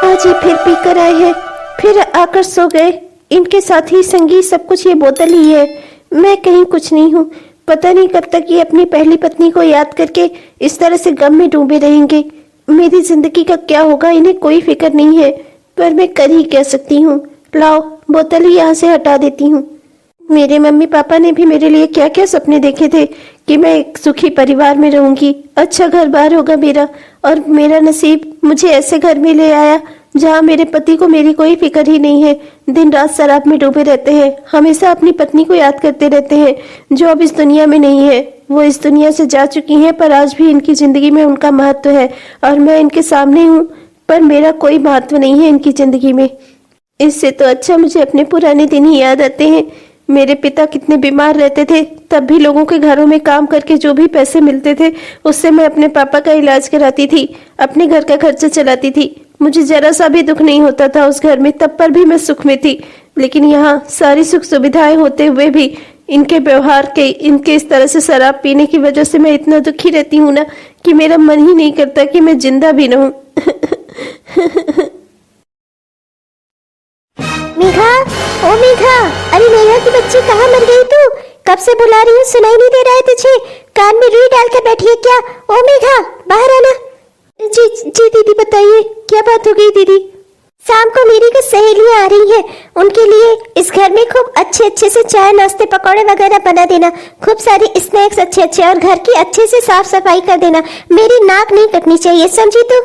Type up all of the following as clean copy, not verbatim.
आज ये फिर पी कर आए हैं, फिर आकर सो गए। इनके साथ ही संगीत सब कुछ ये बोतल ही है। मैं कहीं कुछ नहीं हूँ। पता नहीं कब तक ये अपनी पहली पत्नी को याद करके इस तरह से गम में डूबे रहेंगे। मेरी जिंदगी का क्या होगा इन्हें कोई फिक्र नहीं है, पर मैं कर ही क्या सकती हूँ। लाओ बोतल ही यहाँ से हटा देती हूँ। मेरे मम्मी पापा ने भी मेरे लिए क्या क्या सपने देखे थे कि मैं एक सुखी परिवार में रहूंगी, अच्छा घर बार होगा मेरा, और मेरा नसीब मुझे ऐसे घर में ले आया जहाँ मेरे पति को मेरी कोई फिक्र ही नहीं है। दिन रात शराब में डूबे रहते हैं, हमेशा अपनी पत्नी को याद करते रहते हैं जो अब इस दुनिया में नहीं है। वो इस दुनिया से जा चुकी हैं, पर आज भी इनकी जिंदगी में उनका महत्व है और मैं इनके सामने हूँ, पर मेरा कोई महत्व नहीं है इनकी जिंदगी में। इससे तो अच्छा मुझे अपने पुराने दिन ही याद आते हैं। मेरे पिता कितने बीमार रहते थे, तब भी लोगों के घरों में काम करके जो भी पैसे मिलते थे उससे मैं अपने पापा का इलाज कराती थी, अपने घर का खर्चा चलाती थी। मुझे जरा सा भी दुख नहीं होता था उस घर में, तब पर भी मैं सुख में थी। लेकिन यहाँ सारी सुख सुविधाएं होते हुए भी इनके व्यवहार के, इनके इस तरह से शराब पीने की वजह से मैं इतना दुखी रहती हूँ ना कि मेरा मन ही नहीं करता कि मैं जिंदा भी रहूं। मेघा, ओ मेघा, अरे मेघा की बच्ची कहाँ मर गई तू? कब से बुला रही हूँ, सुनाई नहीं दे रहा है तुझे? कान में रुई डाल कर बैठी है क्या? ओ मेघा, बाहर आना। जी जी दीदी बताइए, क्या बात हो गई दीदी? शाम को मेरी कुछ सहेलियां आ रही हैं, उनके लिए इस घर में खूब अच्छे अच्छे से चाय नाश्ते पकौड़े वगैरह बना देना, खूब सारी स्नैक्स अच्छे अच्छे, और घर की अच्छे से साफ सफाई कर देना। मेरी नाक नहीं कटनी चाहिए, समझी तू?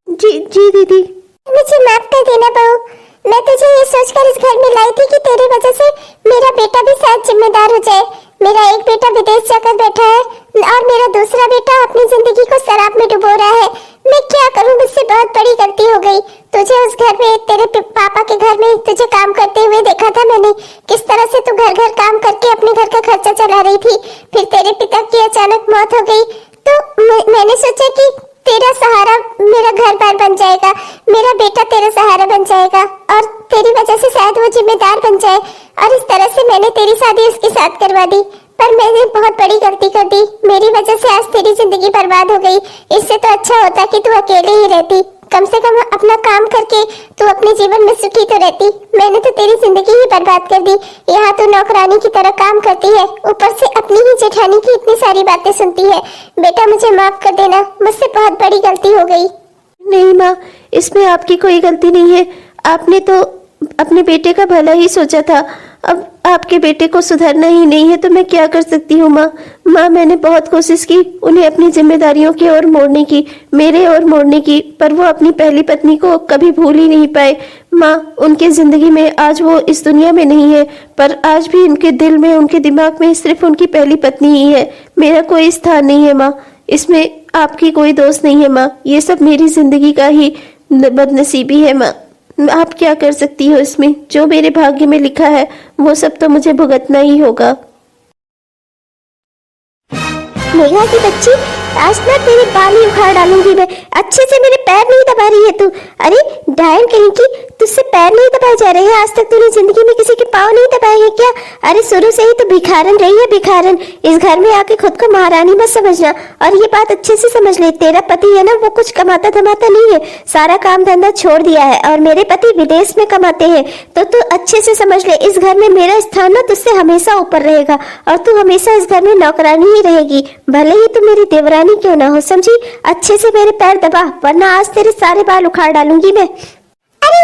जी जी दीदी। मुझे माफ कर देना बहू, मैं तुझे ये सोचकर इस घर में लाई थी कि तेरी वजह से मेरा बेटा भी शायद जिम्मेदार हो जाए। मेरा एक बेटा विदेश जाकर बैठा है और मेरा दूसरा बेटा अपनी जिंदगी को शराब में डुबो रहा है। मैं क्या करूं, मुझसे बहुत बड़ी गलती हो गई। तुझे उस घर में, तेरे पापा के घर में तुझे काम करते हुए देखा था मैंने, किस तरह से तू घर घर काम करके अपने घर का खर्चा चला रही थी। फिर तेरे पिता की अचानक मौत हो गई तो मैंने सोचा कि तेरा सहारा मेरा घर बार बन जाएगा, मेरा बेटा तेरा सहारा बन जाएगा और तेरी वजह से शायद वो जिम्मेदार बन जाए, और इस तरह से मैंने तेरी शादी उसके साथ करवा दी। पर मैंने बहुत बड़ी गलती कर दी, मेरी वजह से आज तेरी जिंदगी बर्बाद हो गई। इससे तो अच्छा होता कि तू अकेले ही रहती, कम से कम अपना काम करके तू अपने जीवन में सुखी तो रहती। मैंने तो तेरी जिंदगी ही बर्बाद कर दी। यहाँ तू नौकरानी की तरह काम करती है, ऊपर से अपनी ही जेठानी की इतनी सारी बातें सुनती है। बेटा मुझे माफ कर देना, मुझसे बहुत बड़ी गलती हो गई। नहीं माँ, इसमें आपकी कोई गलती नहीं है। आपने तो अपने बेटे का भला ही सोचा था। अब आपके बेटे को सुधरना ही नहीं है तो मैं क्या कर सकती हूँ माँ? माँ मैंने बहुत कोशिश की उन्हें अपनी जिम्मेदारियों की ओर मोड़ने की, मेरे ओर मोड़ने की, पर वो अपनी पहली पत्नी को कभी भूल ही नहीं पाए। माँ उनकी जिंदगी में आज वो इस दुनिया में नहीं है, पर आज भी उनके दिल में, उनके दिमाग में सिर्फ उनकी पहली पत्नी ही है। मेरा कोई स्थान नहीं है माँ, इसमें आपकी कोई दोष नहीं है माँ। ये सब मेरी जिंदगी का ही बदनसीबी है माँ। आप क्या कर सकती हो इसमें? जो मेरे भाग्य में लिखा है वो सब तो मुझे भुगतना ही होगा। मेघा की बच्ची, आज ना तेरे बाल ही उखाड़ डालूंगी मैं। अच्छे से मेरे पैर नहीं दबा रही है तू। अरे डायन कहीं की, तुझसे पैर नहीं दबाए जा रहे हैं? आज तक तूने जिंदगी में किसी के पाँव नहीं दबाए हैं क्या? अरे शुरू से ही तो भिखारन रही है, भिखारन। इस घर में आके खुद को महारानी मत समझना, और ये बात अच्छे से समझ ले, तेरा पति है ना, वो कुछ कमाता धमाता नहीं है, सारा काम धंधा छोड़ दिया है, और मेरे पति विदेश में कमाते हैं। तो तू अच्छे से समझ ले, इस घर में मेरा स्थान ना तुझसे हमेशा ऊपर रहेगा, और तू हमेशा इस घर में नौकरानी ही रहेगी, भले ही तू मेरी देवरानी क्यों ना हो, समझी? अच्छे से मेरे पैर दबा, वरना आज तेरे सारे बाल उखाड़ डालूंगी मैं। अरे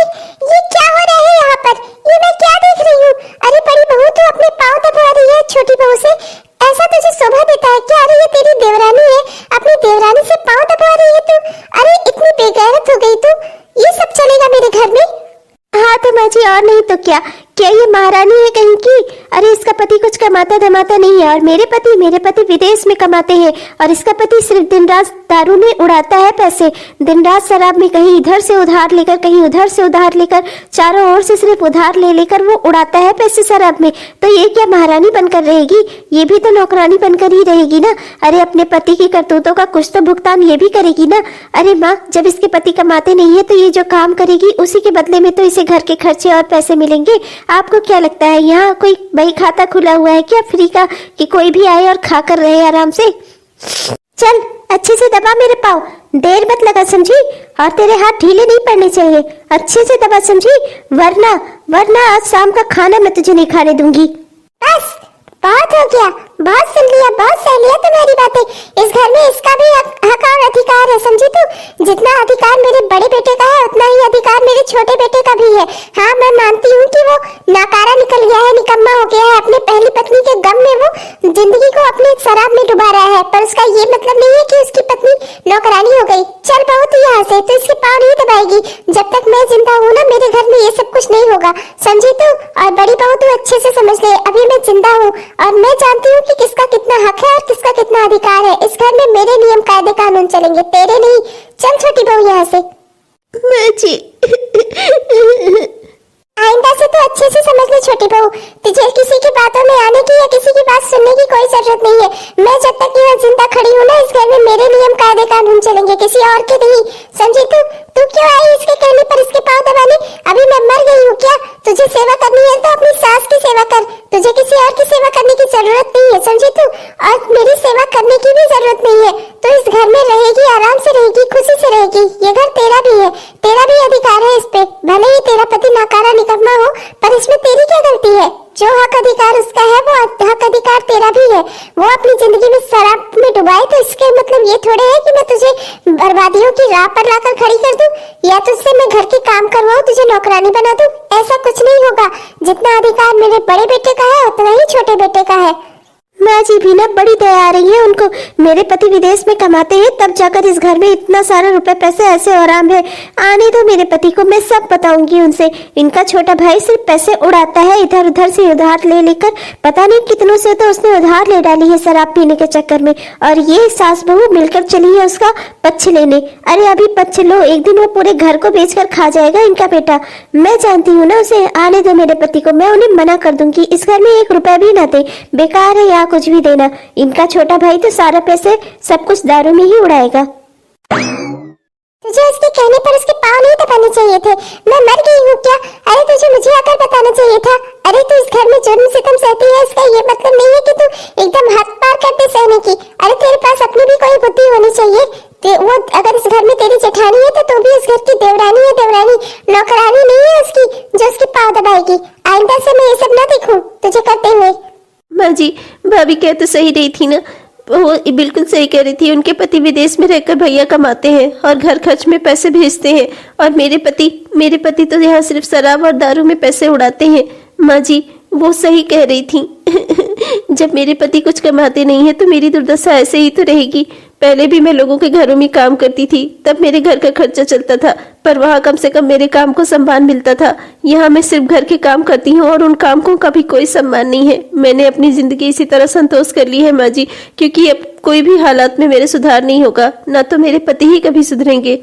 ये क्या हो रहा है यहाँ पर? ये मैं क्या देख रही हूँ? अरे बड़ी बहू तू अपने पाँव दबा रही है छोटी बहू से, ऐसा तुझे शोभा देता है क्या? अरे ये तेरी देवरानी है, अपनी देवरानी से पाँव दबा रही है तू। अरे इतनी बेगैरत हो गई तू, ये सब चलेगा मेरे घर में? हाँ तो माँ जी, और नहीं तो क्या ये महारानी है कहीं की? अरे इसका पति कुछ कमाता धमाता नहीं है, और मेरे पति विदेश में कमाते हैं, और इसका पति सिर्फ दिन रात दारू में उड़ाता है पैसे, दिन रात शराब में कहीं इधर से उधार लेकर, कहीं उधर से उधार लेकर, चारों ओर से सिर्फ उधार ले लेकर वो उड़ाता है पैसे शराब में। तो ये क्या महारानी बनकर रहेगी? ये भी तो नौकरानी बनकर ही रहेगी ना। अरे अपने पति की करतूतों का कुछ तो भुगतान ये भी करेगी ना। अरे माँ, जब इसके पति कमाते नहीं है तो ये जो काम करेगी उसी के बदले में तो इसे घर के खर्चे और पैसे मिलेंगे। आपको क्या लगता है यहाँ कोई बही खाता खुला हुआ है क्या फ्री का, कि कोई भी आए और खा कर रहे आराम से? चल अच्छे से दबा मेरे पाँव, देर मत लगा समझी, और तेरे हाथ ढीले नहीं पड़ने चाहिए, अच्छे से दबा समझी, वरना वरना आज शाम का खाना मैं तुझे नहीं खाने दूंगी। बस बहुत हो गया, बहुत सुन लिया, बहुत सह लिया तुम्हारी बातें। इस घर में इसका भी हक और अधिकार है, समझी तू? जितना अधिकार मेरे बड़े बेटे का है उतना ही अधिकार मेरे छोटे बेटे का भी है। हाँ मैं मानती हूँ कि वो नाकारा निकल गया है, निकम्मा हो गया है, अपने पहली पत्नी के गम में वो जिंदगी को अपने शराब में डुबा रहा है, पर उसका ये मतलब नहीं है कि उसकी पत्नी नौकरानी हो गई। चल बहू तू यहाँ से, तो इसके पाँव नहीं दबाएगी, जब तक मैं जिंदा हूँ ना मेरे घर में ये सब कुछ नहीं होगा, समझी तू? और बड़ी बहू तू अच्छे से समझ ले, अभी मैं जिंदा हूँ और मैं जानती हूँ कि किसका कितना हक है और किसका कितना अधिकार है। इस घर में मेरे नियम कायदे कानून चलेंगे, तेरे नहीं। चल छोटी बहू यहाँ से। माँ जी आइंदा से तो अच्छे से समझ ले छोटी बहू, तुझे किसी की बातों में आने की या किसी की बात सुनने की कोई जरूरत नहीं है। मैं जब तक यहाँ जिंदा खड़ी हूँ ना, इस घर में मेरे नियम कायदे कानून चलेंगे, किसी और के नहीं, समझी तू? तू क्यों आई इसके कहने पर इसके पाँव दबाने? अभी मैं मर गई हूँ क्या? तुझे सेवा करनी है तो अपनी सास की सेवा कर, तुझे किसी और की सेवा करने की जरूरत नहीं है, समझी तू? और मेरी सेवा करने की भी जरूरत नहीं है, तो इस घर में रहेगी, आराम से रहेगी, खुशी से रहेगी। ये घर तेरा भी है, तेरा भी अधिकार है इस पे, भले ही तेरा पति नाकारा निकम्मा हो, पर इसमें तेरी क्या गलती है? जो हक अधिकार उसका है वो हक अधिकार तेरा भी है। वो अपनी जिंदगी में शराब में डुबाए तो इसके मतलब ये थोड़े है कि मैं तुझे बर्बादियों की राह पर लाकर खड़ी कर दूं या तुझसे मैं घर के काम करवाऊं, तुझे नौकरानी बना दूं। ऐसा कुछ नहीं होगा। जितना अधिकार मेरे बड़े बेटे का है उतना ही छोटे बेटे का है। माँ जी भी ना बड़ी दया आ रही है उनको, मेरे पति विदेश में कमाते हैं तब जाकर इस घर में इतना सारा रुपए पैसे ऐसे आराम है। आने दो मेरे पति को, मैं सब बताऊंगी उनसे। इनका छोटा भाई सिर्फ पैसे उड़ाता है, इधर उधर से उधार ले लेकर, पता नहीं कितनों से तो उसने उधार ले डाली है शराब पीने के चक्कर में, और ये सास बहू मिलकर चली है उसका पक्ष लेने। अरे अभी पक्ष लो, एक दिन वो पूरे घर को बेचकर खा जाएगा इनका बेटा। मैं जानती हूँ ना उसे, आने दो मेरे पति को, मैं उन्हें मना कर दूंगी, इस घर में 1 रुपया भी ना दे, बेकार है यहाँ कुछ भी देना। इनका छोटा भाई तो सारा पैसे सब कुछ दारू में ही उड़ाएगा। तुझे उसके कहने पर उसके पाँव नहीं दबाने चाहिए थे। मैं मर गई हूँ क्या? अरे तुझे मुझे आकर बताना चाहिए था। अरे तू इस घर में जुर्म सितम सहती है, इसका ये मतलब नहीं है कि तू एकदम हद पार कर दे सहने की। अरे तेरे पास अपनी भी कोई बुद्धि होनी चाहिए। वो अगर इस घर में तेरी जेठानी है तो तू भी इस घर की देवरानी है, देवरानी, नौकरानी नहीं है उसकी जो उसके पाँव दबाएगी। आइंदा से मैं ये सब ना देखूं तुझे करते हुए। माँ जी, भाभी कह तो सही रही थी ना, वो बिल्कुल सही कह रही थी। उनके पति विदेश में रहकर भैया कमाते हैं और घर खर्च में पैसे भेजते हैं, और मेरे पति तो यहाँ सिर्फ शराब और दारू में पैसे उड़ाते हैं। माँ जी वो सही कह रही थी जब मेरे पति कुछ कमाते नहीं है तो मेरी दुर्दशा ऐसे ही तो रहेगी। पहले भी मैं लोगों के घरों में काम करती थी, तब मेरे घर का खर्चा चलता था, पर वहाँ कम से कम मेरे काम को सम्मान मिलता था। यहाँ मैं सिर्फ घर के काम करती हूँ और उन कामों का भी कोई सम्मान नहीं है। मैंने अपनी जिंदगी इसी तरह संतोष कर ली है माँ जी, क्योंकि अब कोई भी हालात में मेरे सुधार नहीं होगा, ना तो मेरे पति ही कभी सुधरेंगे।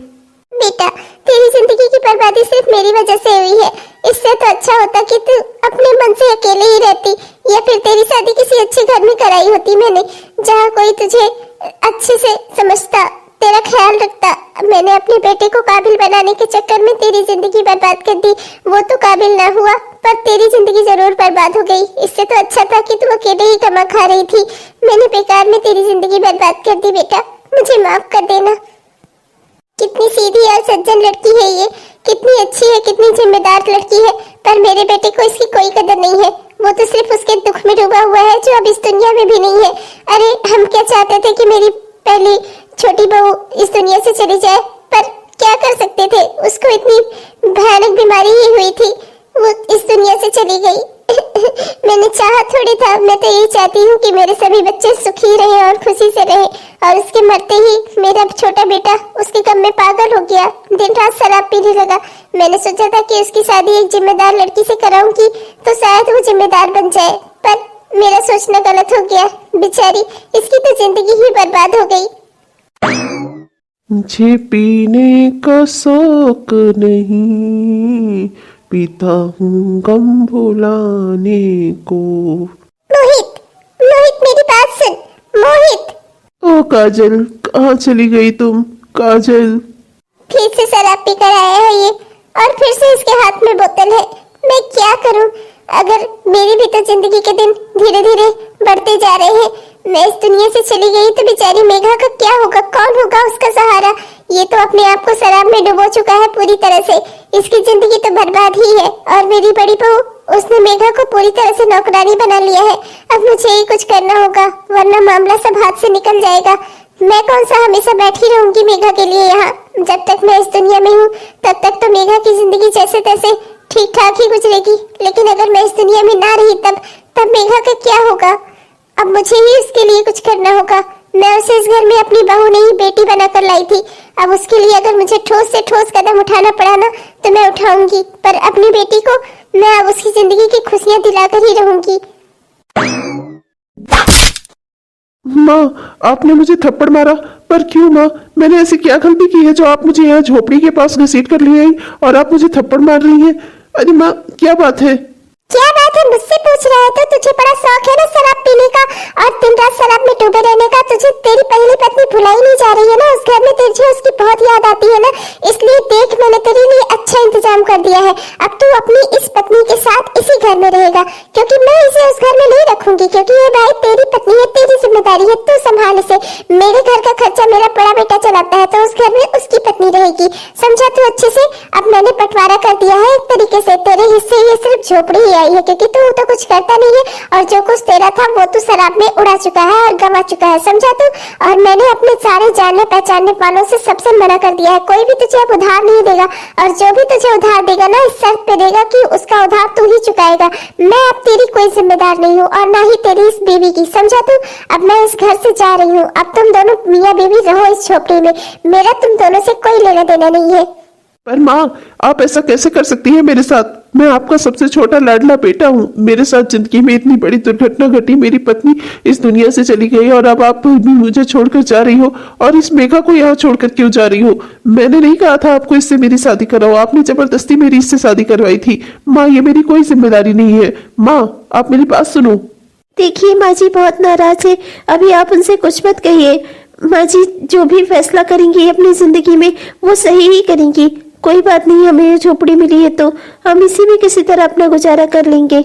बेटा तेरी जिंदगी की बर्बादी सिर्फ मेरी वजह से हुई है। इससे तो अच्छा होता कि तू अपने मन से अकेले ही रहती, या फिर तेरी शादी किसी अच्छे घर में कराई होती मैंने, जहाँ कोई तुझे अच्छे से समझता, तेरा ख्याल रखता। मैंने अपने बेटे को काबिल बनाने के चक्कर में तेरी जिंदगी बर्बाद कर दी। वो तो काबिल ना हुआ, पर तेरी जिंदगी जरूर बर्बाद हो गई। इससे तो अच्छा था कि तू अकेले ही कमा खा रही थी। मैंने बेकार में तेरी जिंदगी बर्बाद कर दी। बेटा मुझे माफ कर देना। कितनी सीधी और सज्जन लड़की है ये, कितनी अच्छी है, कितनी जिम्मेदार लड़की है, पर मेरे बेटे को इसकी कोई कदर नहीं है। वो तो सिर्फ उसके दुख में डूबा हुआ है जो अब इस दुनिया में भी नहीं है। अरे हम क्या चाहते थे कि मेरी पहली छोटी बहू इस दुनिया से चली जाए, पर क्या कर सकते थे, उसको इतनी भयानक बीमारी ही हुई थी, वो इस दुनिया से चली गई। मैंने चाहा थोड़ी था, मैं तो यही चाहती हूँ कि मेरे सभी बच्चे सुखी रहे और खुशी से रहे, और उसके मरते ही मेरा छोटा बेटा उसके गम में पागल हो गया, दिन रात शराब पीने लगा। मैंने सोचा था कि उसकी शादी एक जिम्मेदार लड़की से कराऊंगी तो शायद वो जिम्मेदार बन जाए, पर मेरा सोचना गलत हो गया। बेचारी इसकी तो जिंदगी ही बर्बाद हो गई। मुझे पीने का शौक नहीं, पीता हूँ गम भुलाने को। मोहित, मोहित मेरी बात सुन, मोहित। ओ काजल, कहाँ चली गई तुम काजल? फिर से शराब पी कर आया है ये, और फिर से इसके हाथ में बोतल है। मैं क्या करूं? अगर मेरी भी तो जिंदगी के दिन धीरे धीरे बढ़ते जा रहे हैं, मैं इस दुनिया से चली गई तो बेचारी मेघा का क्या होगा, कौन होगा उसका सहारा? ये तो अपने आप को शराब में डुबो चुका है पूरी तरह से, इसकी जिंदगी तो बर्बाद ही है। और मेरी बड़ी बहू, उसने मेघा को पूरी तरह से नौकरानी बना लिया है। अब मुझे ही कुछ करना होगा, वरना मामला सब हाथ से निकल जाएगा। मैं कौन सा हमेशा बैठी रहूंगी मेघा के लिए यहाँ? जब तक मैं इस दुनिया में हूँ तब तक तो मेघा की जिंदगी जैसे तैसे ठीक ठाक ही गुजरेगी, लेकिन अगर मैं इस दुनिया में ना रही तब मेघा का क्या होगा? अब मुझे ही उसके लिए कुछ करना होगा। मैं उसे इस घर में अपनी बहू नहीं बेटी बनाकर लाई थी। अब उसके लिए अगर मुझे ठोस से ठोस कदम उठाना पड़ा ना तो मैं उठाऊंगी, पर अपनी बेटी को मैं अब उसकी जिंदगी की खुशियां दिलाकर ही रहूंगी। माँ, आपने मुझे थप्पड़ मारा, पर क्यों माँ? मैंने ऐसी क्या गलती की है जो आप मुझे यहाँ झोपड़ी के पास घसीट कर ले आई और आप मुझे थप्पड़ मार रही हैं? अरे माँ, क्या बात है? क्या बात है, मुझसे पूछ रहा है? तो तुझे बड़ा शौक है ना शराब पीने का और दिन रात शराब में डूबे रहने का। तुझे तेरी पहली पत्नी भुलाई नहीं जा रही है ना? उस घर में तुझे उसकी बहुत याद आती है ना? इसलिए देख, मैंने तेरे लिए अच्छा इंतजाम कर दिया है। अब तू अपनी इस पत्नी के साथ इसी घर में रहेगा, क्योंकि मैं इसे उस घर में नहीं रखूंगी, क्योंकि ये भाई तेरी पत्नी है, तेरी जिम्मेदारी है, तू संभाल इसे। मेरे घर का खर्चा मेरा बड़ा बेटा चलाता है, तो उस घर में उसकी पत्नी रहेगी, समझा तू अच्छे से? अब मैंने बंटवारा कर दिया है एक तरीके से, तेरे हिस्से ये सिर्फ झोपड़ी ही आई है, क्योंकि तू तो कुछ करता नहीं है और जो कुछ तेरा था वो तू शराब में उड़ा चुका है और गंवा चुका है, समझा तू? और मैंने अपने सारे जानने पहचानने वालों से सबसे मना कर दिया है, कोई भी तुझे अब उधार नहीं देगा, और जो भी तुझे उधार देगा ना इस शर्त पे देगा कि उसका उधार तू ही चुकाएगा। मैं अब तेरी कोई जिम्मेदार नहीं हूँ और ना ही तेरी इस बीवी की, समझा तू? अब मैं इस घर से जा रही हूँ। अब तुम दोनों मियाँ बीवी रहो इस झोपड़ी में, मेरा तुम दोनों से कोई लेना देना नहीं है। पर माँ, आप ऐसा कैसे कर सकती हैं मेरे साथ? मैं आपका सबसे छोटा लाडला बेटा हूँ। मेरे साथ जिंदगी में इतनी बड़ी दुर्घटना घटी, मेरी पत्नी इस दुनिया से चली गई और अब आप भी मुझे छोड़कर जा रही हो, और इस मेघा को यहाँ छोड़कर क्यों जा रही हो? मैंने नहीं कहा था आपको इससे मेरी शादी कराओ, आपने जबरदस्ती मेरी इससे शादी करवाई थी। माँ, ये मेरी कोई जिम्मेदारी नहीं है। माँ, आप मेरी बात सुनो। देखिए माँ जी बहुत नाराज है, अभी आप उनसे कुछ मत कहिए। माँ जी जो भी फैसला करेंगी अपनी जिंदगी में वो सही ही करेंगी। कोई बात नहीं, हमें ये झोपड़ी मिली है तो हम इसी में किसी तरह अपना गुजारा कर लेंगे।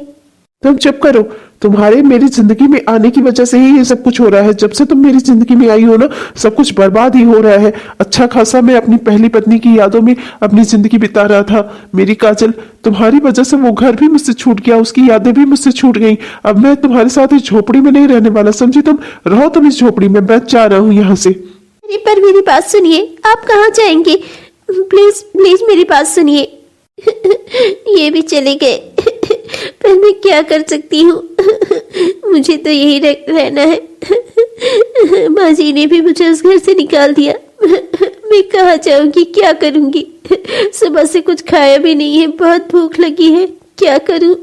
तुम चुप करो। तुम्हारे मेरी जिंदगी में आने की वजह से ही ये सब कुछ हो रहा है। जब से तुम मेरी जिंदगी में आई हो ना, सब कुछ बर्बाद ही हो रहा है। अच्छा खासा मैं अपनी पहली पत्नी की यादों में अपनी जिंदगी बिता रहा था। मेरी काजल, तुम्हारी वजह से वो घर भी मुझसे छूट गया, उसकी यादें भी मुझसे छूट गई। अब मैं तुम्हारे साथ इस झोपड़ी में नहीं रहने वाला, समझी? तुम रहो तुम इस झोपड़ी में, मैं जा रहा हूँ यहाँ से। अरे पर मेरी बात सुनिए, आप कहाँ जाएंगे? प्लीज प्लीज मेरी बात सुनिए। ये भी चले गए, पर मैं क्या कर सकती हूँ? मुझे तो यही रहना है। माँ जी ने भी मुझे उस घर से निकाल दिया। मैं कहाँ जाऊंगी, क्या करूंगी? सुबह से कुछ खाया भी नहीं है, बहुत भूख लगी है, क्या करूं?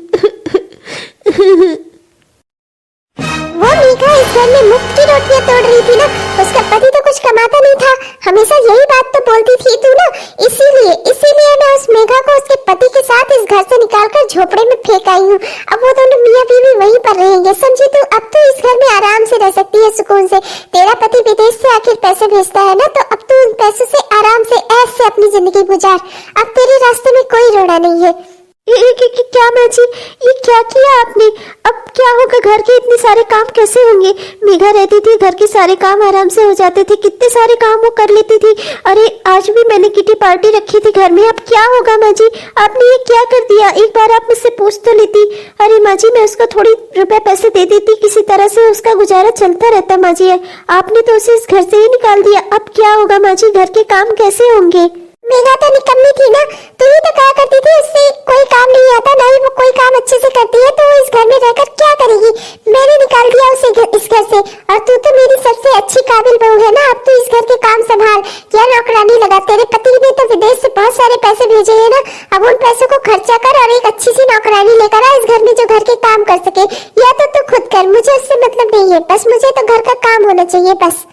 वो मेघा इस घर में मुफ्त की रोटियां तोड़ रही थी ना, उसका पति तो कुछ कमाता नहीं था, हमेशा यही बात तो बोलती थी तू ना, इसीलिए मैं उस मेघा को उसके पति के साथ इस घर से निकालकर झोपड़े में फेंक आई हूँ। अब वो दोनों मियाँ बीवी वहीं पर रहेंगे, समझी तू? अब तू इस घर में आराम से रह सकती है सुकून से। तेरा पति विदेश से आखिर पैसे भेजता है ना, तो अब तू उन पैसों से आराम से ऐश से अपनी जिंदगी गुजार। अब तेरे रास्ते में कोई रोड़ा नहीं है। क्या माँ जी, ये क्या किया आपने? अब क्या होगा? घर के इतने सारे काम कैसे होंगे? मेघा रहती थी, घर के सारे काम आराम से हो जाते थे, कितने सारे काम वो कर लेती थी। अरे आज भी मैंने किटी पार्टी रखी थी घर में, अब क्या होगा माँ जी? आपने ये क्या कर दिया? एक बार आप मुझसे पूछ तो लेती। अरे माँ जी, मैं उसको थोड़ी रुपए पैसे दे देती, किसी तरह से उसका गुजारा चलता रहता। माँ जी आपने तो उसे इस घर से ही निकाल दिया, अब क्या होगा माँ जी? घर के काम कैसे होंगे? मेघा तो निकम्मी थी ना, तू ही तो कहा करती थी उससे कोई काम नहीं आता, ना ही वो कोई काम अच्छे से करती है, तो वो इस घर में रहकर क्या करेगी? मैंने निकाल दिया उसे इस घर से, और तू तो मेरी सबसे अच्छी काबिल बहू है ना। अब तू इस घर के काम संभाल, क्या नौकरानी लगा? तेरे पति ने तो विदेश से बहुत सारे पैसे भेजे हैं ना, अब उन पैसों को खर्चा कर और एक अच्छी सी नौकरानी लेकर आ इस घर में जो घर के काम कर सके, या तो तू खुद कर, मुझे उससे मतलब नहीं है, बस मुझे तो घर का काम होना चाहिए बस।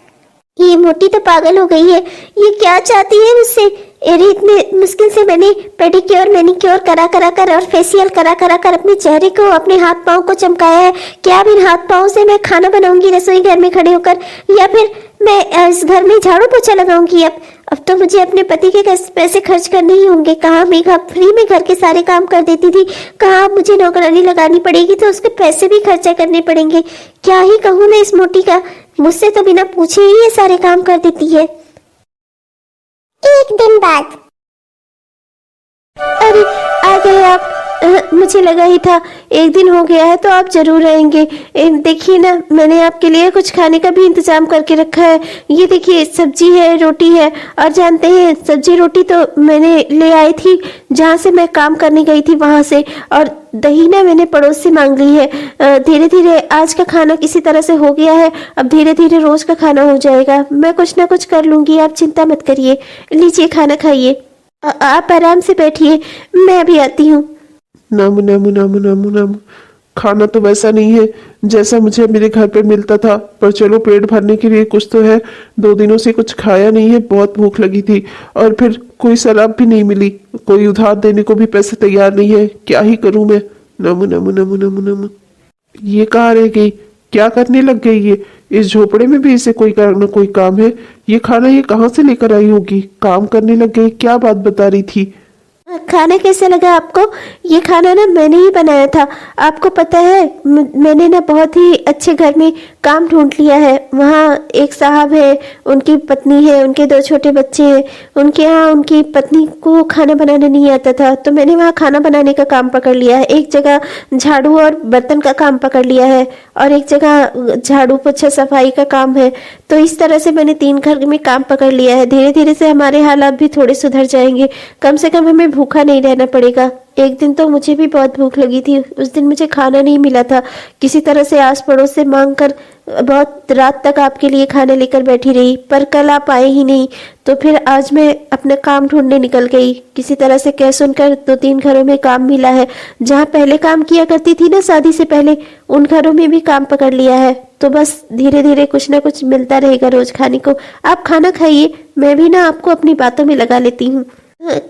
ये मोटी तो पागल हो गई है, ये क्या चाहती है मुझसे? अरे इतने मुश्किल से मैंने पेडिक्योर मैनिक्योर करा कर और फेशियल करा कर अपने चेहरे को, अपने हाथ पाँव को चमकाया है। क्या अब इन हाथ पाँव से मैं खाना बनाऊंगी रसोई घर में खड़े होकर, या फिर मैं इस घर में झाड़ू पोछा लगाऊंगी? अब अब तो मुझे अपने पति के पैसे खर्च करने ही होंगे। कहाँ मेघा फ्री में घर के सारे काम कर देती थी, कहाँ अब मुझे नौकरानी लगानी पड़ेगी तो उसके पैसे भी खर्चा करने पड़ेंगे। क्या ही कहूँ मैं इस मोटी का, मुझसे तो बिना पूछे ही ये सारे काम कर देती है। एक दिन बाद। अरे आ गए आप। मुझे लगा ही था एक दिन हो गया है तो आप जरूर आएंगे। देखिए ना, मैंने आपके लिए कुछ खाने का भी इंतजाम करके रखा है। ये देखिए, सब्जी है, रोटी है। और जानते हैं, सब्जी रोटी तो मैंने ले आई थी जहाँ से मैं काम करने गई थी वहां से, और दही ना मैंने पड़ोस से मांग ली है। धीरे धीरे आज का खाना किसी तरह से हो गया है, अब धीरे धीरे रोज का खाना हो जाएगा। मैं कुछ ना कुछ कर लूंगी, आप चिंता मत करिए। लीजिए खाना खाइए। आप आराम से बैठिए, मैं अभी आती हूँ। नामू नामू नामू नामू नामू। खाना तो वैसा नहीं है जैसा मुझे मेरे घर पे मिलता था, पर चलो पेट भरने के लिए कुछ तो है। 2 दिनों से कुछ खाया नहीं है, बहुत भूख लगी थी, और फिर कोई सलाद भी नहीं मिली, कोई उधार देने को भी पैसे तैयार नहीं है। क्या ही करूं मैं। नमू नमू नमू नमू नमू। ये कहाँ रह गई, क्या करने लग गई ये? इस झोपड़े में भी इसे कोई न कोई काम है। ये खाना ये कहाँ से लेकर आई होगी? काम करने लग गई, क्या बात बता रही थी? खाना कैसे लगा आपको? ये खाना ना मैंने ही बनाया था। आपको पता है, मैंने ना बहुत ही अच्छे घर में काम ढूंढ लिया है। वहाँ एक साहब है, उनकी पत्नी है, उनके 2 छोटे बच्चे हैं। उनके यहाँ उनकी पत्नी को खाना बनाना नहीं आता था, तो मैंने वहाँ खाना बनाने का काम पकड़ लिया है। एक जगह झाड़ू और बर्तन का काम पकड़ लिया है, और एक जगह झाड़ू पोछा सफाई का काम है। तो इस तरह से मैंने 3 घर में काम पकड़ लिया है। धीरे धीरे से हमारे हालात भी थोड़े सुधर जाएंगे। कम से कम हमें भूखा नहीं रहना पड़ेगा। एक दिन तो मुझे भी बहुत भूख लगी थी, उस दिन मुझे खाना नहीं मिला था। किसी तरह से आस पड़ोस से मांग कर बहुत रात तक आपके लिए खाना लेकर बैठी रही, पर कल आप आए ही नहीं। तो फिर आज मैं अपना काम ढूंढने निकल गई। किसी तरह से कह सुनकर 2-3 घरों में काम मिला है। जहाँ पहले काम किया करती थी ना शादी से पहले, उन घरों में भी काम पकड़ लिया है। तो बस धीरे धीरे कुछ ना कुछ मिलता रहेगा रोज खाने को। आप खाना खाइए, मैं भी ना आपको अपनी बातों में लगा लेती हूँ।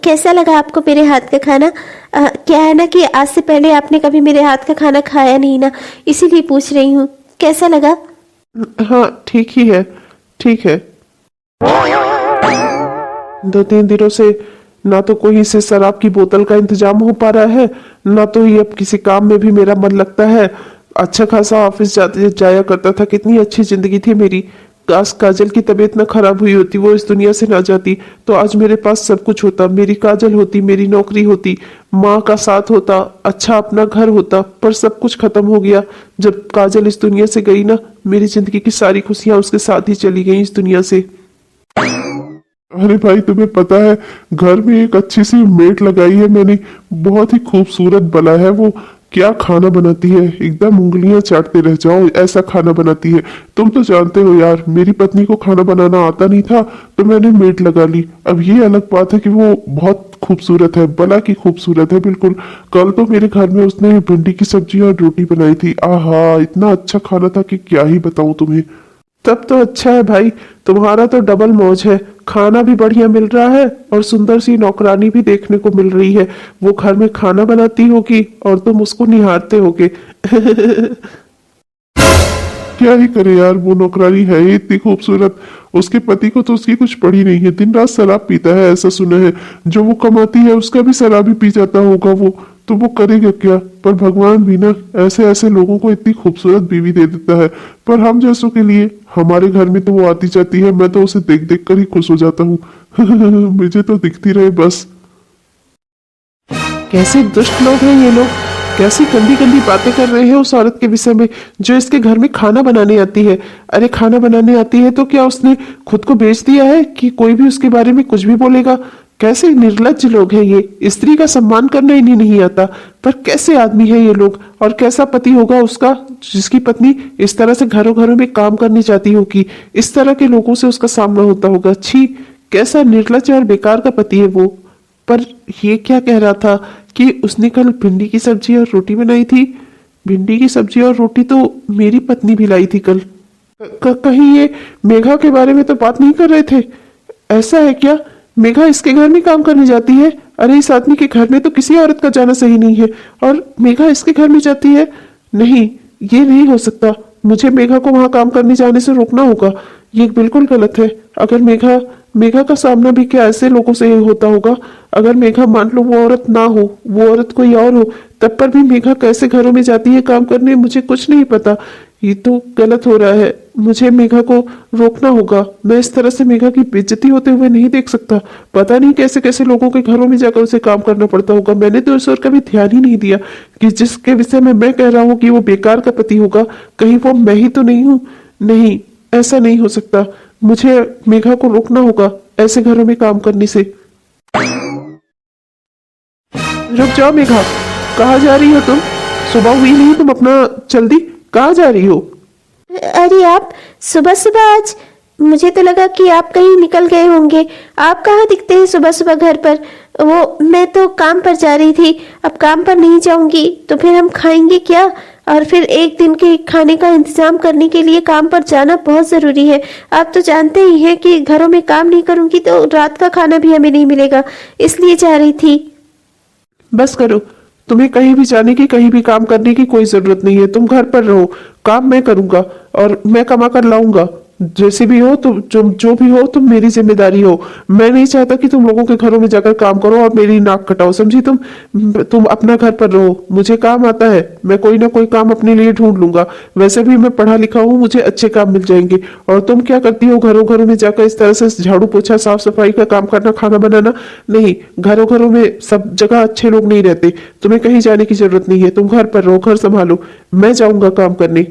कैसा लगा आपको मेरे हाथ का खाना? क्या है ना कि आज से पहले आपने कभी मेरे हाथ का खाना खाया नहीं ना, इसीलिए पूछ रही हूँ। कैसा लगा? हाँ ठीक ही है, ठीक है। 2-3 दिनों से ना तो कोई से शराब की बोतल का इंतजाम हो पा रहा है, ना तो ये अब किसी काम में भी मेरा मन लगता है। अच्छा खासा ऑफिस जाया करता था, कितनी अच्छी जिंदगी थी मेरी। काश काजल की तबीयत ना खराब हुई होती, वो इस दुनिया से ना जाती, तो आज मेरे पास सब कुछ होता। मेरी काजल होती, मेरी नौकरी होती, माँ का साथ होता, अच्छा अपना घर होता। पर सब कुछ खत्म हो गया जब काजल इस दुनिया से गई ना। मेरी जिंदगी की सारी खुशियां उसके साथ ही चली गई इस दुनिया से। अरे भाई, तुम्हें पता है घर में एक अच्छी सी मेट लगाई है मैंने, बहुत ही खूबसूरत बला है वो। क्या खाना बनाती है, एकदम उंगलियां चाटते रह जाओ, ऐसा खाना बनाती है। तुम तो जानते हो यार, मेरी पत्नी को खाना बनाना आता नहीं था, तो मैंने मेट लगा ली। अब ये अलग बात है कि वो बहुत खूबसूरत है, बला की खूबसूरत है बिल्कुल। कल तो मेरे घर में उसने भिंडी की सब्जी और रोटी बनाई थी। आहा, इतना अच्छा खाना था कि क्या ही बताऊं तुम्हें। तब तो अच्छा है भाई, तुम्हारा तो डबल मौज है। खाना भी बढ़िया मिल रहा है और सुंदर सी नौकरानी भी देखने को मिल रही है। वो घर में खाना बनाती होगी और तुम उसको निहारते होगे। क्या ही करे यार, वो नौकरानी है ही इतनी खूबसूरत। उसके पति को तो उसकी कुछ पड़ी नहीं है, दिन रात शराब पीता है ऐसा सुना है। जो वो कमाती है उसका भी शराब ही पी जाता होगा वो, तो वो करेगा क्या। पर भगवान भी ना ऐसे ऐसे लोगों को इतनी खूबसूरत बीवी दे देता है। पर हम जैसों के लिए, हमारे घर में तो वो आती जाती है, मैं तो उसे देख देख कर ही खुश हो जाता हूँ। मुझे तो दिखती रहे बस। कैसे दुष्ट लोग हैं ये लोग, कैसी गंदी गंदी बातें कर रहे हैं उस औरत के विषय में जो इसके घर में खाना बनाने आती है। अरे खाना बनाने आती है तो क्या उसने खुद को बेच दिया है कि कोई भी उसके बारे में कुछ भी बोलेगा? कैसे निर्लज्ज लोग हैं ये, स्त्री का सम्मान करना इन्हें नहीं आता। पर कैसे आदमी है ये लोग, और कैसा पति होगा उसका जिसकी पत्नी इस तरह से घरों घरों में काम करनी चाहती होगी। इस तरह के लोगों से उसका सामना होता होगा। छी, कैसा निर्लज्ज और बेकार का पति है वो। पर ये क्या कह रहा था कि उसने कल भिंडी की सब्जी और रोटी बनाई थी? भिंडी की सब्जी और रोटी तो मेरी पत्नी भी लाई थी कल। कहीं ये मेघा के बारे में तो बात नहीं कर रहे थे? ऐसा है क्या, मेघा इसके घर में काम करने जाती है? अरे इस आदमी के घर में तो किसी औरत का जाना सही नहीं है, और मेघा इसके घर में जाती है? नहीं, ये नहीं हो सकता। मुझे मेघा को वहां काम करने जाने से रोकना होगा। ये बिल्कुल गलत है। अगर मेघा मेघा का सामना भी क्या ऐसे लोगों से होता होगा? अगर मेघा मान लो वो औरत ना हो, वो औरत कोई और हो, तब पर भी मेघा कैसे घरों में जाती है काम करने, मुझे कुछ नहीं पता। ये तो गलत हो रहा है, मुझे मेघा को रोकना होगा। मैं इस तरह से मेघा की बेइज्जती होते हुए नहीं देख सकता। पता नहीं कैसे कैसे लोगों के घरों में जाकर उसे काम करना पड़ता होगा। मैंने तो इस ओर कभी ध्यान ही नहीं दिया कि जिसके विषय में मैं कह रहा हूँ कि वो बेकार का पति होगा, कहीं वो मैं ही तो नहीं हूँ। नहीं, ऐसा नहीं हो सकता। मुझे मेघा को रोकना होगा ऐसे घरों में काम करने से। रुक जाओ मेघा, कहाँ जा रही हो तुम? सुबह हुई नहीं, तुम अपना जल्दी कहाँ जा रही हो? अरे आप सुबह सुबह आज, मुझे तो लगा कि आप कहीं निकल गए होंगे। आप कहाँ दिखते हैं सुबह सुबह घर पर? वो मैं तो काम पर जा रही थी। अब काम पर नहीं जाऊंगी तो फिर हम खाएंगे क्या? और फिर एक दिन के खाने का इंतजाम करने के लिए काम पर जाना बहुत जरूरी है। आप तो जानते ही हैं कि घरों में काम नहीं करूंगी तो रात का खाना भी हमें नहीं मिलेगा, इसलिए जा रही थी। बस करो, तुम्हें कहीं भी जाने की, कहीं भी काम करने की कोई जरूरत नहीं है। तुम घर पर रहो, काम मैं करूंगा और मैं कमा कर लाऊंगा। जैसे भी हो तुम, जो भी हो, तुम मेरी जिम्मेदारी हो। मैं नहीं चाहता कि तुम लोगों के घरों में जाकर काम करो और मेरी नाक कटाओ, समझी? तुम अपना घर पर रहो, मुझे काम आता है, मैं कोई ना कोई काम अपने लिए ढूंढ लूंगा। वैसे भी मैं पढ़ा लिखा हूँ, मुझे अच्छे काम मिल जाएंगे। और तुम क्या करती हो घरों घरों में जाकर इस तरह से झाड़ू पोछा, साफ सफाई का काम करना, खाना बनाना? नहीं, घरों घरों में सब जगह अच्छे लोग नहीं रहते। तुम्हें कहीं जाने की जरूरत नहीं है, तुम घर पर रहो, घर संभालो, मैं जाऊंगा काम करने।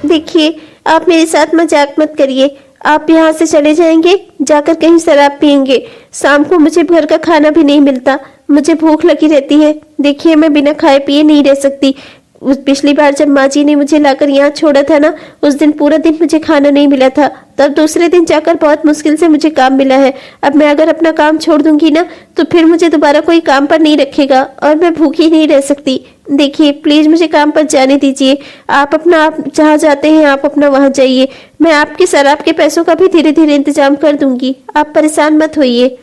देखिए, आप मेरे साथ मजाक मत करिए। आप यहाँ से चले जाएंगे, जाकर कहीं शराब पियेंगे। शाम को मुझे घर का खाना भी नहीं मिलता, मुझे भूख लगी रहती है। देखिए, मैं बिना खाए पिए नहीं रह सकती। उस पिछली बार जब माँ जी ने मुझे लाकर यहाँ छोड़ा था ना, उस दिन पूरा दिन मुझे खाना नहीं मिला था। तब दूसरे दिन जाकर बहुत मुश्किल से मुझे काम मिला है। अब मैं अगर अपना काम छोड़ दूंगी ना, तो फिर मुझे दोबारा कोई काम पर नहीं रखेगा और मैं भूखी नहीं रह सकती। देखिए, प्लीज मुझे काम पर जाने दीजिए। आप जहाँ जाते हैं आप अपना वहाँ जाइए। मैं आपके शराब के पैसों का भी धीरे धीरे इंतजाम कर दूंगी, आप परेशान मत होइए।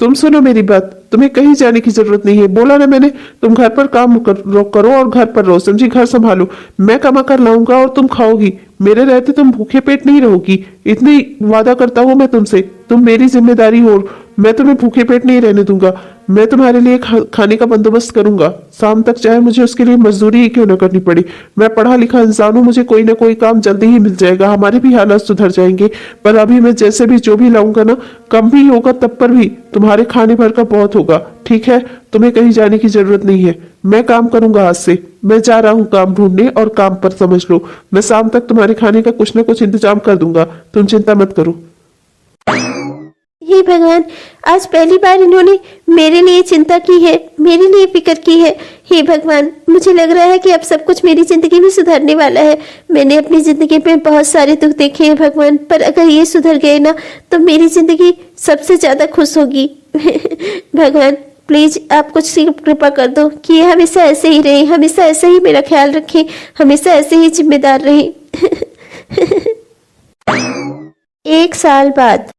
तुम सुनो मेरी बात, तुम्हें कहीं जाने की जरूरत नहीं है। बोला ना मैंने, तुम घर पर काम करो और घर पर रहो, समझी? घर संभालो, मैं कमा कर लाऊंगा और तुम खाओगी। मेरे रहते तुम भूखे पेट नहीं रहोगी, इतनी वादा करता हूँ मैं तुमसे। तुम मेरी जिम्मेदारी हो, मैं तुम्हें भूखे पेट नहीं रहने दूंगा। मैं तुम्हारे लिए खाने का बंदोबस्त करूंगा शाम तक, चाहे मुझे उसके लिए मजदूरी ही क्यों ना करनी पड़ी। मैं पढ़ा लिखा इंसान हूँ, मुझे कोई ना कोई काम जल्दी ही मिल जाएगा, हमारे भी हालात सुधर जाएंगे। पर अभी मैं जैसे भी जो भी लाऊंगा ना, कम भी होगा तब पर भी तुम्हारे खाने भर का बहुत होगा, ठीक है? तुम्हें कहीं जाने की जरूरत नहीं है, मैं काम करूंगा आज से। मैं जा रहा हूँ काम ढूंढने, और काम पर समझ लो, मैं शाम तक तुम्हारे खाने का कुछ ना कुछ इंतजाम कर दूंगा, तुम चिंता मत करो। हे भगवान, आज पहली बार इन्होंने मेरे लिए चिंता की है, मेरे लिए फिक्र की है। हे भगवान, मुझे लग रहा है कि अब सब कुछ मेरी जिंदगी में सुधरने वाला है। मैंने अपनी जिंदगी में बहुत सारे दुख देखे हैं भगवान, पर अगर ये सुधर गए ना, तो मेरी जिंदगी सबसे ज्यादा खुश होगी। भगवान, प्लीज आप कुछ सी कृपा कर दो कि ये हमेशा ऐसे ही रहे, हमेशा ऐसे ही मेरा ख्याल रखें, हमेशा ऐसे ही जिम्मेदार रहे। 1 साल बाद।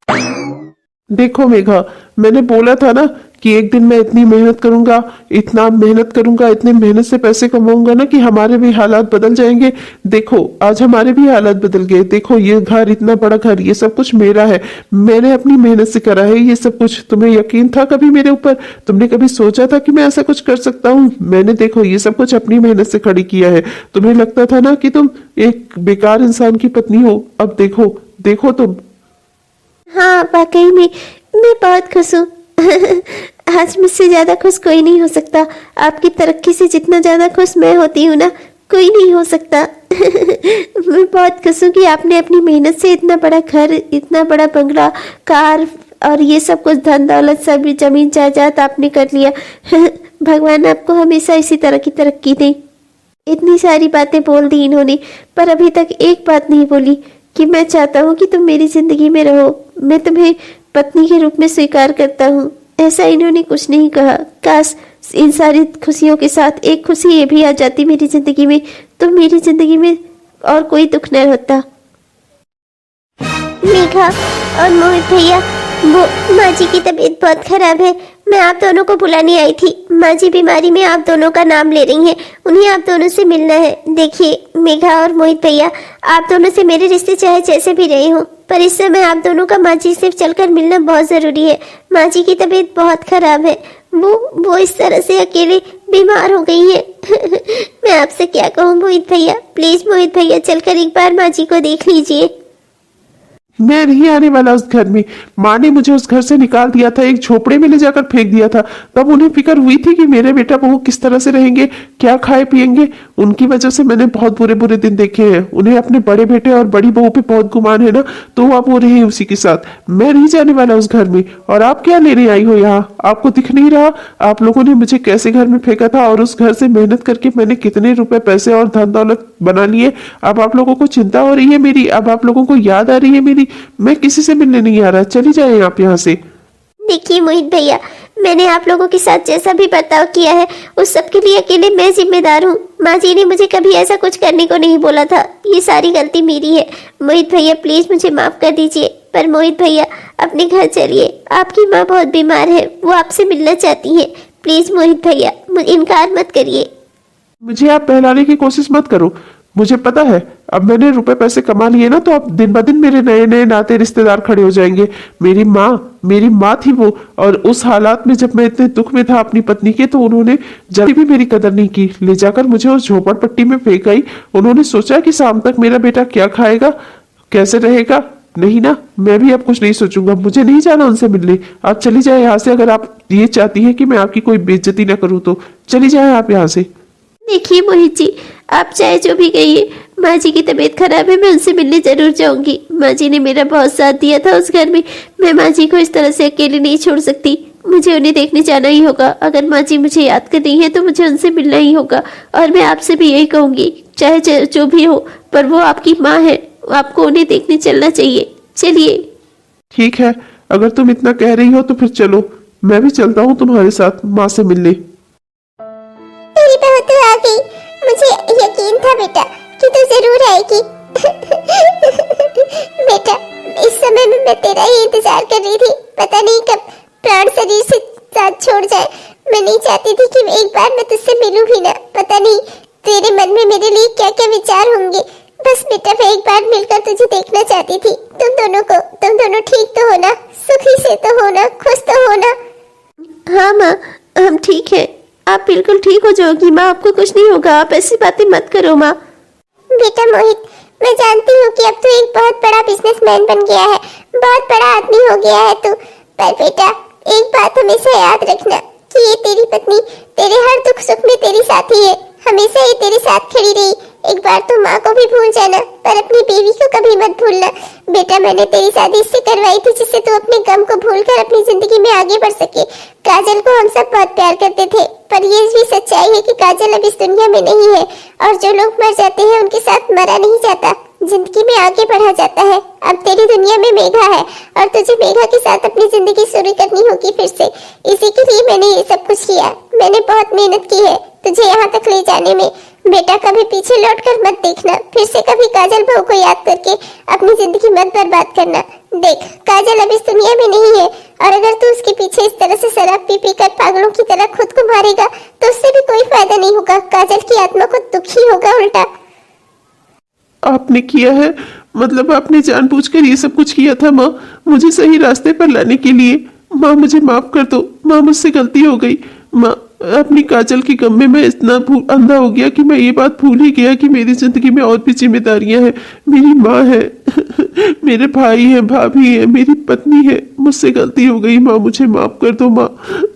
देखो मेघा, मैंने बोला था ना कि एक दिन मैं इतनी मेहनत करूंगा, इतना मेहनत करूंगा, इतने मेहनत से पैसे कमाऊंगा ना कि हमारे भी हालात बदल जाएंगे। देखो, आज हमारे भी हालात बदल गए। देखो, ये घर, इतना बड़ा घर, ये सब कुछ मेरा है, मैंने अपनी मेहनत से करा है ये सब कुछ। तुम्हें यकीन था कभी मेरे ऊपर? तुमने कभी सोचा था कि मैं ऐसा कुछ कर सकता हूँ? मैंने देखो ये सब कुछ अपनी मेहनत से खड़ी किया है। तुम्हें लगता था ना कि तुम एक बेकार इंसान की पत्नी हो, अब देखो, देखो तुम। हाँ, वाकई में मैं बहुत खुश हूँ। आज मुझसे ज्यादा खुश कोई नहीं हो सकता। आपकी तरक्की से जितना ज्यादा खुश मैं होती हूँ ना, कोई नहीं हो सकता। मैं बहुत खुश हूँ कि आपने अपनी मेहनत से इतना बड़ा घर, इतना बड़ा बंगला, कार और ये सब कुछ धन दौलत, सब जमीन जायदाद आपने कर लिया। भगवान आपको हमेशा इसी तरह की तरक्की दे। इतनी सारी बातें बोल दी इन्होंने, पर अभी तक एक बात नहीं बोली कि मैं चाहता हूँ कि तुम मेरी जिंदगी में रहो, मैं तुम्हें पत्नी के रूप में स्वीकार करता हूँ। ऐसा इन्होंने कुछ नहीं कहा। काश इन सारी खुशियों के साथ एक खुशी ये भी आ जाती मेरी जिंदगी में, तो मेरी जिंदगी में और कोई दुख न होता। मेघा और मोहित भैया, वो माँ जी की तबीयत बहुत खराब है मैं आप दोनों को बुलाने आई थी। माँ जी बीमारी में आप दोनों का नाम ले रही हैं, उन्हें आप दोनों से मिलना है। देखिए मेघा और मोहित भैया, आप दोनों से मेरे रिश्ते चाहे जैसे भी रहे हो, पर इस समय आप दोनों का माँ जी से चलकर मिलना बहुत जरूरी है। माँ जी की तबीयत बहुत खराब है, वो इस तरह से अकेले बीमार हो गई है। मैं आपसे क्या कहूँ मोहित भैया, प्लीज मोहित भैया चलकर एक बार माँ जी को देख लीजिए। मैं नहीं आने वाला उस घर में। माँ ने मुझे उस घर से निकाल दिया था, एक झोपड़े में ले जाकर फेंक दिया था। तब उन्हें फिक्र हुई थी कि मेरे बेटा बहू किस तरह से रहेंगे, क्या खाए पिएंगे। उनकी वजह से मैंने बहुत बुरे बुरे दिन देखे हैं। उन्हें अपने बड़े बेटे और बड़ी बहू पे बहुत गुमान है ना, तो अब वो रहे उसी के साथ। मैं नहीं जाने वाला उस घर में। और आप क्या लेने आई हो यहाँ? आपको दिख नहीं रहा आप लोगों ने मुझे कैसे घर में फेंका था, और उस घर से मेहनत करके मैंने कितने रुपए पैसे और धन दौलत बना लिए। अब आप लोगों को चिंता हो रही है मेरी, अब आप लोगों को याद आ रही है मेरी। मैं किसी से मिलने नहीं आ रहा, चली जाए आप यहाँ से। देखिए मोहित भैया, मैंने आप लोगों के साथ जैसा भी बर्ताव किया है उस सब के लिए अकेले मैं जिम्मेदार हूँ। माँ जी ने मुझे कभी ऐसा कुछ करने को नहीं बोला था, ये सारी गलती मेरी है। मोहित भैया प्लीज मुझे माफ कर दीजिए। पर मोहित भैया अपने घर चलिए, आपकी माँ बहुत बीमार है, वो आपसे मिलना चाहती है। प्लीज मोहित भैया इनकार मत करिए। मुझे आप बहलाने की कोशिश मत करो। मुझे पता है अब मैंने रुपए पैसे कमा लिए ना, तो अब दिन ब दिन मेरे नए नए नाते रिश्तेदार खड़े हो जाएंगे। मेरी माँ थी वो, और उस हालात में जब मैं इतने दुख में था अपनी पत्नी के, तो उन्होंने जब भी मेरी कदर नहीं की। ले जाकर मुझे उस झोपड़पट्टी में फेंक आई। उन्होंने सोचा कि शाम तक मेरा बेटा क्या खाएगा, कैसे रहेगा। नहीं ना, मैं भी अब कुछ नहीं सोचूंगा। मुझे नहीं जाना उनसे मिलने। आप चली जाए यहाँ से। अगर आप ये चाहती हैं कि मैं आपकी कोई बेइज्जती ना करूँ तो चली जाए आप यहाँ से। देखिए मोहित जी, आप चाहे जो भी कहिए, माँ जी की तबीयत खराब है, मैं उनसे मिलने जरूर जाऊंगी। माँ जी ने मेरा बहुत साथ दिया था उस घर में, मैं माँ जी को इस तरह से अकेले नहीं छोड़ सकती। मुझे उन्हें देखने जाना ही होगा। अगर माँ जी मुझे याद कर रही है तो मुझे उनसे मिलना ही होगा। और मैं आपसे भी यही कहूंगी, चाहे जो भी हो, पर वो आपकी माँ है, आपको उन्हें देखने चलना चाहिए। चलिए। ठीक है, अगर तुम इतना कह रही हो तो फिर चलो, मैं भी चलता हूँ तुम्हारे साथ माँ से मिलने। तेरी बहू तो आ गई, मुझे यकीन था बेटा कि तू जरूर आएगी। बेटा इस समय में मैं तेरा ही इंतजार कर रही थी, पता नहीं कब प्राण शरीर से साथ छोड़ जाए। मैं नहीं चाहती थी कि एक बार मैं तुझसे मिलूं भी ना। पता नहीं तेरे मन में मेरे लिए क्या क्या विचार होंगे। बस बेटा मैं एक बार मिलकर तुझे देखना चाहती थी। तुम दोनों ठीक तो हो ना, सुखी से तो हो ना, खुश तो हो ना? हाँ माँ, हम ठीक है। आप बिल्कुल ठीक हो जाओगी माँ, आपको कुछ नहीं होगा। आप ऐसी बातें मत करो माँ। बेटा मोहित, मैं जानती हूँ कि अब तू एक बहुत बड़ा बिजनेसमैन बन गया है, बहुत बड़ा आदमी हो गया है तू। पर बेटा एक बात हमेशा याद रखना कि ये तेरी पत्नी तेरे हर दुख सुख में तेरी साथी है, हमेशा ये तेरे साथ खड़ी रही। एक बार तो माँ को भी भूल जाना, पर अपनी बीवी को कभी मत भूलना। बेटा मैंने तेरी शादी इससे करवाई थी जिससे तू अपने गम को भूलकर अपनी जिंदगी में आगे बढ़ सके। काजल को हम सब बहुत प्यार करते थे, पर ये भी सच्चाई है कि काजल अब इस दुनिया में नहीं है, और जो लोग मर जाते हैं उनके साथ मरा नहीं जाता, जिंदगी में आगे बढ़ा जाता है। अब तेरी दुनिया में मेघा है, और तुझे मेघा के साथ अपनी जिंदगी शुरू करनी होगी फिर से। इसी के लिए मैंने ये सब कुछ किया। मैंने बहुत मेहनत की है तुझे यहाँ तक ले जाने में। बेटा कभी पीछे लौटकर मत देखना, फिर से कभी काजल बहू को याद करके अपनी जिंदगी मत बर्बाद करना। देख काजल अब इस दुनिया में नहीं है, और अगर तू उसके पीछे इस तरह से शराब पी पी कर पागलों की तरह खुद को मारेगा तो उससे भी कोई फायदा नहीं होगा। काजल की आत्मा को दुख ही होगा उल्टा। आपने किया है, मतलब आपने जानबूझकर ये सब कुछ किया था माँ, मुझे सही रास्ते पर लाने के लिए। माँ मुझे माफ कर दो माँ, मुझसे गलती हो गई माँ। अपनी काजल की गम में मैं इतना अंधा हो गया कि मैं ये बात भूल ही गया कि मेरी जिंदगी में और भी जिम्मेदारियां हैं। मेरी माँ है, मेरे भाई है, भाभी है, मेरी पत्नी है। मुझसे गलती हो गई माँ, मुझे माफ कर दो माँ।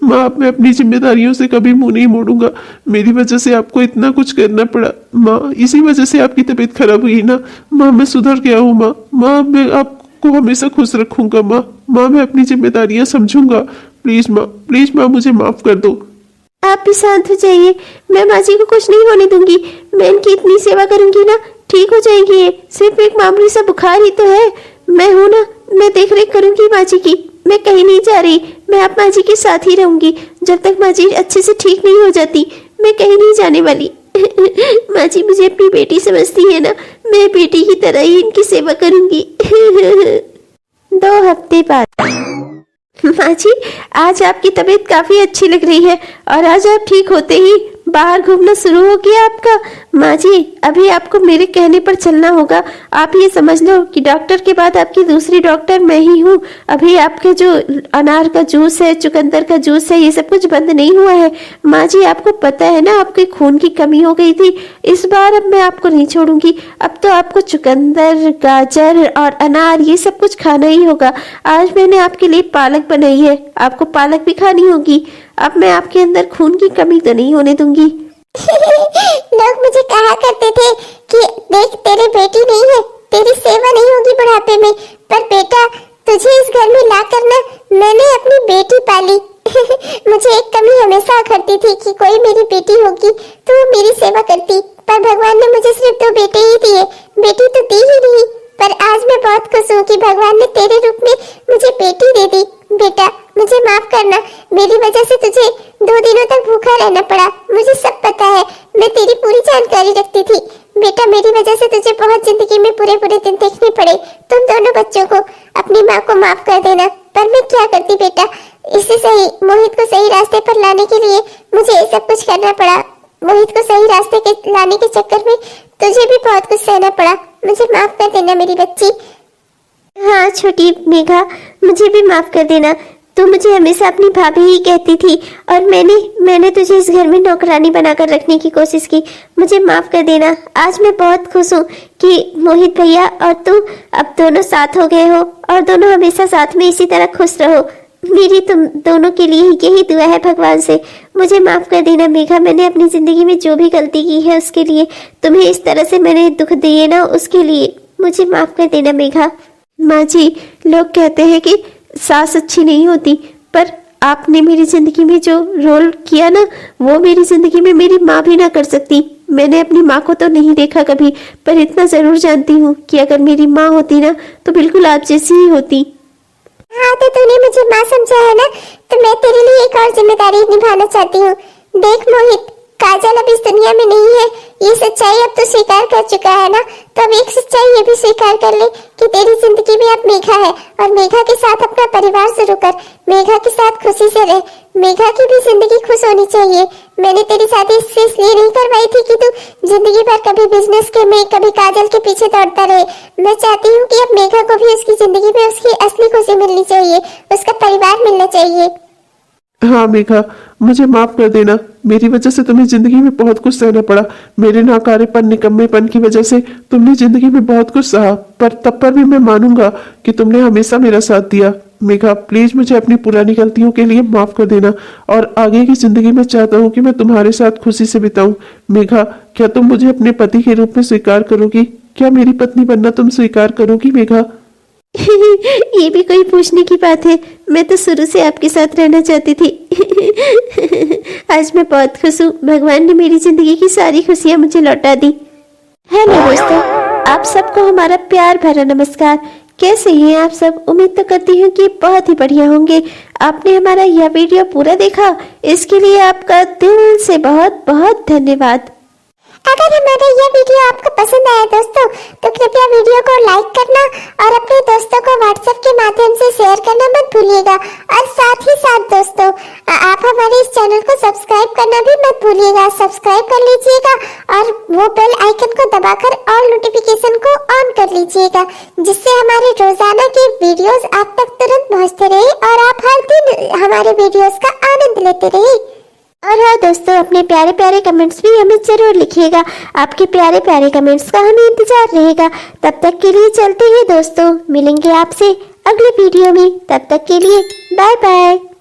माँ अब मैं अपनी जिम्मेदारियों से कभी मुंह नहीं मोड़ूंगा। मेरी वजह से आपको इतना कुछ करना पड़ा माँ, इसी वजह से आपकी तबीयत खराब हुई ना माँ। मैं सुधर गया हूँ माँ। माँ मैं आपको हमेशा खुश रखूंगा माँ। माँ मैं अपनी जिम्मेदारियां समझूंगा। प्लीज माँ मुझे माफ कर दो। आप भी शांत हो जाइए, मैं माँ जी को कुछ नहीं होने दूंगी। मैं इनकी इतनी सेवा करूंगी ना, ठीक हो जाएगी। ये सिर्फ एक मामूली सा बुखार ही तो है। मैं हूं ना, मैं देख रेख करूंगी माँ जी की। मैं कहीं नहीं जा रही, मैं आप माँ जी के साथ ही रहूंगी जब तक माँ जी अच्छे से ठीक नहीं हो जाती। मैं कहीं नहीं जाने वाली। माँ जी मुझे अपनी बेटी समझती है ना, मैं बेटी की तरह ही इनकी सेवा करूंगी। 2 हफ्ते बाद माँ जी, आज आपकी तबीयत काफी अच्छी लग रही है और आज आप ठीक होते ही बाहर घूमना शुरू हो गया आपका। माँ जी, अभी आपको मेरे कहने पर चलना होगा। आप ये समझ लो कि डॉक्टर के बाद आपकी दूसरी डॉक्टर मैं ही हूँ। अभी आपके जो अनार का जूस है, चुकंदर का जूस है, ये सब कुछ बंद नहीं हुआ है। माँ जी, आपको पता है ना, आपके खून की कमी हो गई थी। इस बार अब मैं आपको नहीं छोड़ूंगी। अब तो आपको चुकंदर, गाजर और अनार ये सब कुछ खाना ही होगा। आज मैंने आपके लिए पालक बनाई है, आपको पालक भी खानी होगी। अब मैं आपके अंदर खून की कमी तो नहीं होने दूंगी। लोग मुझे कहा करते थे कि देख तेरी बेटी नहीं है, तेरी सेवा नहीं होगी बुढ़ापे में, पर बेटा तुझे इस घर में ला कर ना मैंने अपनी बेटी पाली। मुझे एक कमी हमेशा करती थी कि कोई मेरी बेटी होगी तो वो मेरी सेवा करती, पर भगवान ने मुझे सिर्फ 2 बेटे ही दिए, बेटी तो दी ही नहीं। पर आज मैं बहुत खुश हूँ कि भगवान ने तेरे रूप में मुझे बेटी दे दी। बेटा मुझे माफ करना, मेरी वजह से तुझे 2 दिनों तक भूखा रहना पड़ा, मुझे सब पता है, मैं तेरी पूरी जानकारी रखती थी। बेटा मेरी वजह से तुझे बहुत जिंदगी में बुरे बुरे दिन देखने पड़े। तुम दोनों बच्चों को, अपनी माँ को माफ कर देना। पर मैं क्या करती बेटा, इससे सही मोहित को सही रास्ते पर लाने के लिए मुझे ये सब कुछ करना पड़ा। मोहित को सही रास्ते के लाने के चक्कर में तुझे भी बहुत कुछ सहना पड़ा। मुझे माफ कर देना मेरी बच्ची। हाँ छोटी मेघा, मुझे भी माफ कर देना। तू मुझे हमेशा अपनी भाभी ही कहती थी और मैंने तुझे इस घर में नौकरानी बनाकर रखने की कोशिश की। मुझे माफ कर देना। आज मैं बहुत खुश हूँ कि मोहित भैया और तू अब दोनों साथ हो गए हो और दोनों हमेशा साथ में इसी तरह खुश रहो। मेरी तुम दोनों के लिए यही दुआ है भगवान से। मुझे माफ कर देना मेघा, मैंने अपनी जिंदगी में जो भी गलती की है उसके लिए, तुम्हें इस तरह से मैंने दुख दिए ना उसके लिए मुझे माफ कर देना मेघा। माँ जी, लोग कहते हैं कि सास अच्छी नहीं होती, पर आपने मेरी जिंदगी में जो रोल किया ना, वो मेरी जिंदगी में मेरी माँ भी ना कर सकती। मैंने अपनी माँ को तो नहीं देखा कभी, पर इतना जरूर जानती हूँ कि अगर मेरी माँ होती ना तो बिल्कुल आप जैसी ही होती। हाँ तो तूने मुझे माँ समझा है ना, तो मैं तेरे लिए एक और जिम्मेदारी निभाना चाहती हूँ। देख मोहित, काजल अब इस दुनिया में नहीं है, ये सच्चाई अब तो स्वीकार कर चुका है ना, तो अब एक सच्चाई ये भी स्वीकार कर ले कि तेरी जिंदगी में अब मेघा है और मेघा के साथ अपना परिवार शुरू कर। मेघा के साथ खुशी से रह, मेघा की भी जिंदगी खुश होनी चाहिए। मैंने तेरी शादी इसलिए नहीं करवाई थी कि तू जिंदगी भर कभी बिजनेस के में, कभी काजल के पीछे दौड़ता रहे। मैं चाहती हूँ कि अब मेघा को भी उसकी जिंदगी में उसकी असली खुशी मिलनी चाहिए, उसका परिवार मिलना चाहिए। हाँ मेघा, मुझे माफ कर देना। मेरी वजह से तुम्हें जिंदगी में बहुत कुछ सहना पड़ा। मेरे नाकारेपन, निकम्मेपन की वजह से तुमने जिंदगी में बहुत कुछ सहा, पर तब पर भी मैं मानूंगा कि तुमने हमेशा मेरा साथ दिया। मेघा प्लीज मुझे अपनी पुरानी गलतियों के लिए माफ कर देना और आगे की जिंदगी में चाहता हूँ कि मैं तुम्हारे साथ खुशी से बिताऊं। मेघा, क्या तुम मुझे अपने पति के रूप में स्वीकार करोगी? क्या मेरी पत्नी बनना तुम स्वीकार करोगी मेघा? ये भी कोई पूछने की बात है, मैं तो शुरू से आपके साथ रहना चाहती थी। आज मैं बहुत खुश हूँ, भगवान ने मेरी जिंदगी की सारी खुशियाँ मुझे लौटा दी। हेलो दोस्तों, आप सबको हमारा प्यार भरा नमस्कार। कैसे हैं आप सब? उम्मीद तो करती हूँ कि बहुत ही बढ़िया होंगे। आपने हमारा यह वीडियो पूरा देखा, इसके लिए आपका दिल से बहुत बहुत धन्यवाद। अगर हमारा यह वीडियो आपको पसंद आया दोस्तों, तो कृपया वीडियो को लाइक करना और अपने दोस्तों को व्हाट्सएप के माध्यम से शेयर करना मत भूलिएगा। और साथ ही साथ दोस्तों, आप हमारे इस चैनल को सब्सक्राइब करना भी मत भूलिएगा। सब्सक्राइब कर लीजिएगा और वो बेल आइकन को दबाकर ऑल नोटिफिकेशन को ऑन कर लीजिएगा, जिससे हमारे रोजाना के वीडियोस आप तक तुरंत पहुँचते रहे और आप हर दिन हमारे वीडियोस का आनंद लेते रहे। और हाँ दोस्तों, अपने प्यारे प्यारे कमेंट्स भी हमें जरूर लिखिएगा। आपके प्यारे प्यारे कमेंट्स का हमें इंतजार रहेगा। तब तक के लिए चलते हैं दोस्तों, मिलेंगे आपसे अगले वीडियो में। तब तक के लिए बाय बाय।